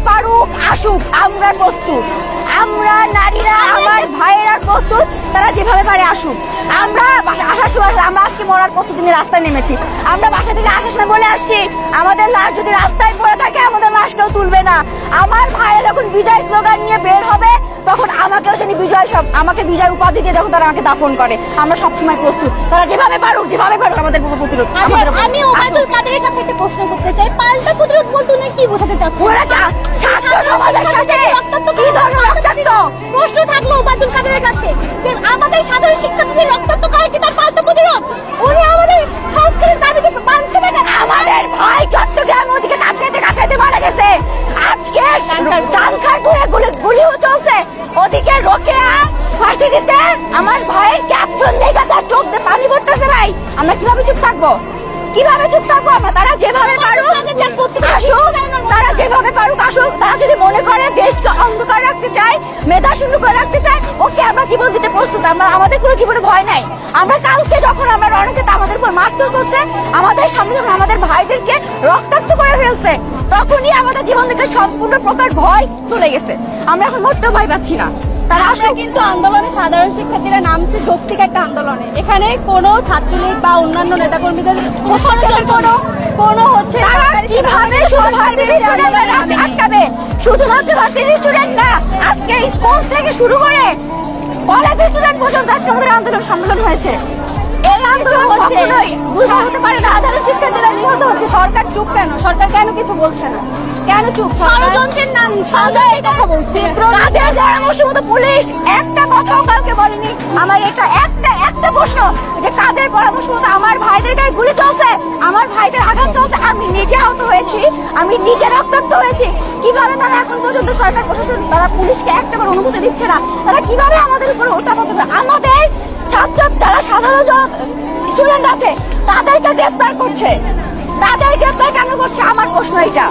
পারুক আসুক, আমরা প্রস্তুত। আমরা নারীরা, আমার ভাইয়েরা প্রস্তুত, তারা যেভাবে পারে আসুক। আমরা আসার সময়, আমরা আজকে মরার প্রস্তুতি নিয়ে রাস্তায় নেমেছি। আমরা বাসা থেকে আসার সময় বলে আসছি, আমাদের লাশ যদি রাস্তায় পড়ে থাকে আমাদের লাশ কেউ তুলবে না। আমার ভাইয়েরা যখন বিজয় স্লোগান নিয়ে বের হবে তখন আমাকেও যদি আমাকে বিজয় উপাধি দিয়ে যখন তারা আমাকে দাফন করে, আমরা সবসময় প্রস্তুত। তারা যেভাবে পারুক আমাদের প্রতিরোধ। আমি ওবায়দুল কাদেরের কাছে একটা প্রশ্ন করতে চাই, পাল্টা প্রতিরোধ বলতে উনি কি বোঝাতে চাচ্ছেন? ছাত্র সমাজের সাথে কি ধরনের রক্তাক্ত প্রশ্ন থাকলো ওবায়দুল কাদেরের কাছে যে আমাদের সাধারণ শিক্ষার্থীদের রক্তাক্ত করে কি তার পাল্টা প্রতিরোধ? উনি আমাদের সংস্কারের দাবিকে মানছে না কেন? আমাদের ভাই চট্টগ্রাম ওদিকে কাকাইতে মারা গেছে, আজকে চানখারপুরে গুলি চলছে, ওদিকে রোকেয়া ভার্সিটিতে আমার ভাইয়ের ক্যাপশন লেখা, তার চোখ দিয়ে পানি পড়তেছে। ভাই আমরা কিভাবে চুপ থাকবো? কিভাবে চুপ থাকবো আমরা? তারা যেভাবে পারুক আসুক, তারা যেভাবে পারুক আসুক। তারা যদি মনে করে দেশকে অন্ধকার রাখতে চায়, মেধা শূন্য করে রাখতে চায়, ওকে আমরা জীবন দিতে প্রস্তুত। আমাদের কোনো জীবনে ভয় নাই। আমরা কালকে যখন আমরা রণক্ষেত্রে আমাদের উপর মারধর করছে, আমাদের সামনে যখন আমাদের ভাইদেরকে রক্তাক্ত করে ফেলছে, তখনই আমাদের জীবন থেকে সম্পূর্ণ প্রকার ভয় চলে গেছে। আমরা এখন মরতেও ভয় পাচ্ছি না। তারা আসলে কিন্তু আন্দোলনে সাধারণ শিক্ষার্থীরা নামছে যৌক্তিক একটা আন্দোলনে, এখানে কোনো ছাত্রলীগ বা অন্যান্য নেতাকর্মীদের কোনো হচ্ছে তারা কিভাবে আটকাবে? শুধুমাত্র ভার্সিটির স্টুডেন্ট না, আজকে স্কুল থেকে শুরু করে কলেজের স্টুডেন্ট পর্যন্ত আজকে আমাদের সম্মেলন হয়েছে। এই আন্দোলন কখনোই হতে পারে না। সাধারণ শিক্ষার্থীরা নিহত হচ্ছে, সরকার চুপ কেন? সরকার কেন কিছু বলছে না? কেন চুপ? ষড়যন্ত্রের নাম সরকার কথা বলছে। তাদের পরামর্শ মতো পুলিশ একটা কথাও কাউকে বলেনি। আমার একটা প্রশ্ন যে কাদের পরামর্শ মতো আমার ভাইদের গায়ে গুলি চলছে, আমার ভাইদের আঘাত চলছে, আমি নিজে আহত হয়েছি, আমি নিজে রক্তাক্ত হয়েছি। কিভাবে তারা এখন পর্যন্ত সরকার প্রশাসন, তারা পুলিশকে একটাবার অনুমতি দিচ্ছে না? তারা কিভাবে আমাদের উপর হত্যা করতে পারে? আমাদের ছাত্র যারা সাধারণ স্টুডেন্ট আছে তাদেরকে গ্রেফতার করছে, তাদের গ্রেফতার কেন করছে? আমার প্রশ্ন এটা।